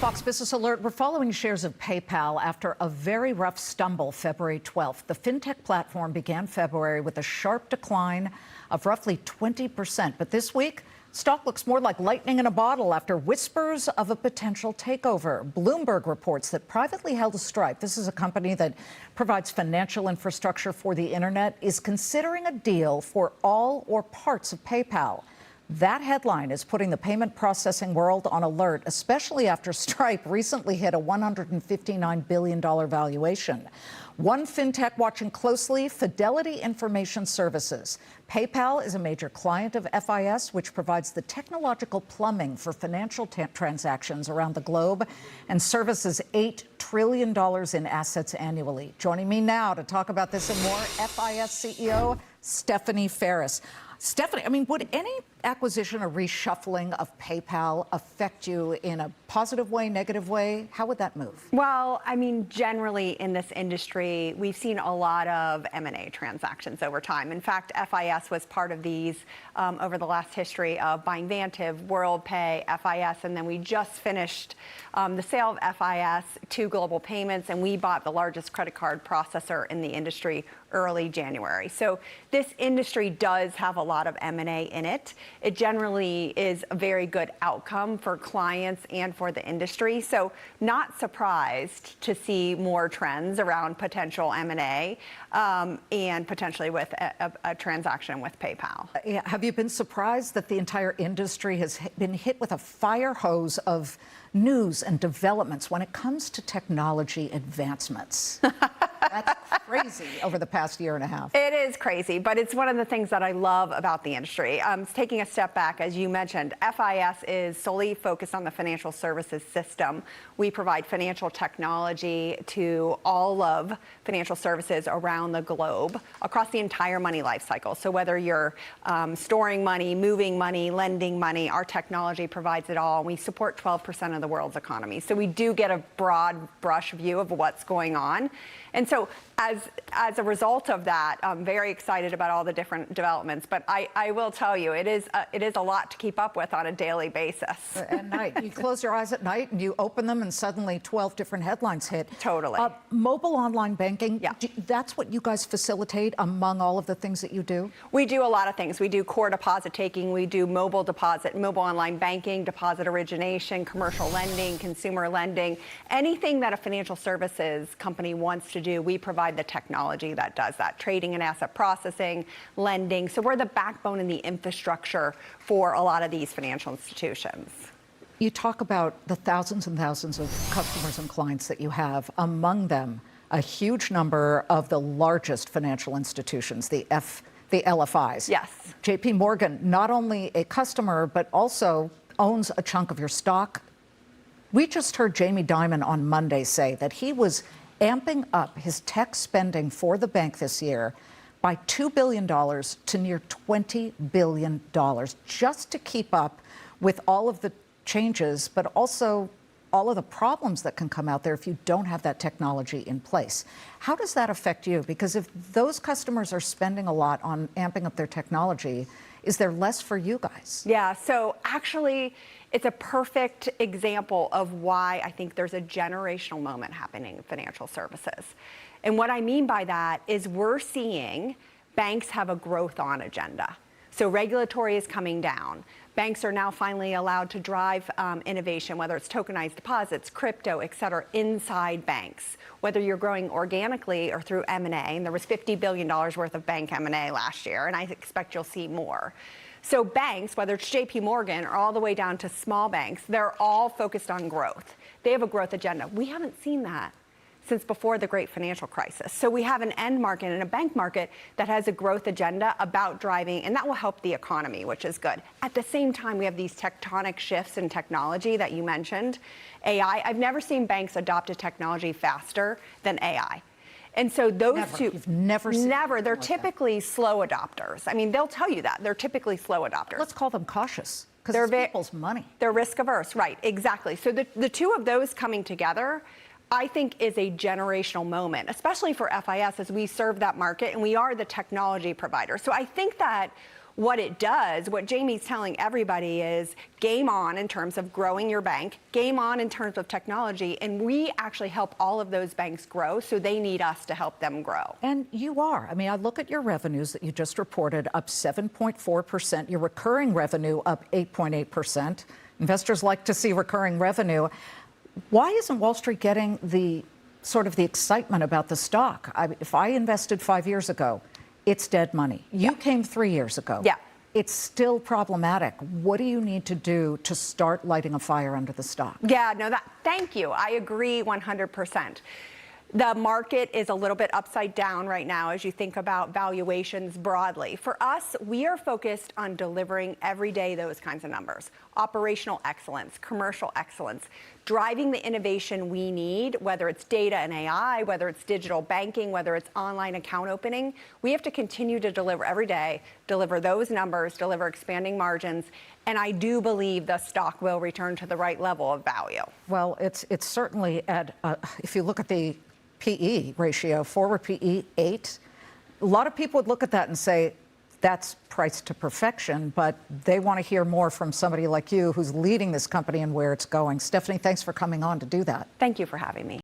Fox Business Alert, we're following shares of PayPal after a very rough stumble February 12th. The fintech platform began February with a sharp decline of roughly 20%. But this week, stock looks more like lightning in a bottle after whispers of a potential takeover. Bloomberg reports that privately held Stripe, this is a company that provides financial infrastructure for the internet, is considering a deal for all or parts of PayPal. That headline is putting the payment processing world on alert, especially after Stripe recently hit a $159 billion valuation. One fintech watching closely, Fidelity Information Services. PayPal is a major client of FIS, which provides the technological plumbing for financial transactions around the globe and services $8 trillion in assets annually. Joining me now to talk about this and more, FIS CEO Stephanie Ferris. Stephanie, I mean, would any acquisition or reshuffling of PayPal affect you in a positive way, negative way? How would that move? Well, I mean, generally in this industry, we've seen a lot of M&A transactions over time. In fact, FIS was part of these over the last history of buying Vantiv, WorldPay, FIS, and then we just finished the sale of FIS to Global Payments, and we bought the largest credit card processor in the industry early January. So this industry does have a lot of M&A in it. It generally is a very good outcome for clients and for the industry. So not surprised to see more trends around potential M&A and potentially with a transaction with PayPal. Have you been surprised that the entire industry has been hit with a fire hose of news and developments when it comes to technology advancements? That's crazy over the past year and a half. It is crazy, but it's one of the things that I love about the industry. Taking a step back, as you mentioned, FIS is solely focused on the financial services system. We provide financial technology to all of financial services around the globe, across the entire money life cycle. So whether you're storing money, moving money, lending money, our technology provides it all. We support 12% of the world's economy. So we do get a broad brush view of what's going on. And so as a result of that, I'm very excited about all the different developments. But I will tell you, it is a lot to keep up with on a daily basis. At night, you close your eyes at night and you open them and suddenly 12 different headlines hit. Totally. Mobile online banking, yeah. That's what you guys facilitate among all of the things that you do? We do a lot of things. We do core deposit taking. We do mobile deposit, mobile online banking, deposit origination, commercial lending, consumer lending. Anything that a financial services company wants to do, we provide the technology that does that. Trading and asset processing, lending. So we're the backbone and the infrastructure for a lot of these financial institutions. You talk about the thousands and thousands of customers and clients that you have, among them a huge number of the largest financial institutions, the LFIs. Yes. JP Morgan, not only a customer, but also owns a chunk of your stock. We just heard Jamie Dimon on Monday say that he was amping up his tech spending for the bank this year by $2 billion to near $20 billion, just to keep up with all of the changes, but also all of the problems that can come out there if you don't have that technology in place. How does that affect you? Because if those customers are spending a lot on amping up their technology, is there less for you guys? Yeah, so actually, it's a perfect example of why I think there's a generational moment happening in financial services. And what I mean by that is we're seeing banks have a growth on agenda. So regulatory is coming down. Banks are now finally allowed to drive innovation, whether it's tokenized deposits, crypto, et cetera, inside banks, whether you're growing organically or through M&A. And there was $50 billion worth of bank M&A last year, and I expect you'll see more. So banks, whether it's JP Morgan or all the way down to small banks, they're all focused on growth. They have a growth agenda. We haven't seen that since before the great financial crisis. So we have an end market and a bank market that has a growth agenda about driving, and that will help the economy, which is good. At the same time, we have these tectonic shifts in technology that you mentioned. AI, I've never seen banks adopt a technology faster than AI. And so those two, You've never seen they're like typically slow adopters. I mean, they'll tell you that. They're typically slow adopters. Let's call them cautious, because it's people's money. They're risk averse, right, exactly. So the two of those coming together, I think, is a generational moment, especially for FIS as we serve that market and we are the technology provider. So I think that what it does, what Jamie's telling everybody is game on in terms of growing your bank, game on in terms of technology, and we actually help all of those banks grow, so they need us to help them grow. And you are. I mean, I look at your revenues that you just reported, up 7.4%, your recurring revenue up 8.8%. Investors like to see recurring revenue. Why isn't Wall Street getting the sort of the excitement about the stock? If I invested 5 years ago, it's dead money. You came 3 years ago. Yeah. It's still problematic. What do you need to do to start lighting a fire under the stock? Yeah, no, thank you. I agree 100%. The market is a little bit upside down right now as you think about valuations broadly. For us, we are focused on delivering every day those kinds of numbers. Operational excellence, commercial excellence, driving the innovation we need, whether it's data and AI, whether it's digital banking, whether it's online account opening. We have to continue to deliver every day, deliver those numbers, deliver expanding margins, and I do believe the stock will return to the right level of value. Well, it's certainly at, if you look at the PE ratio, forward PE 8. A lot of people would look at that and say, that's priced to perfection, but they want to hear more from somebody like you who's leading this company and where it's going. Stephanie, thanks for coming on to do that. Thank you for having me.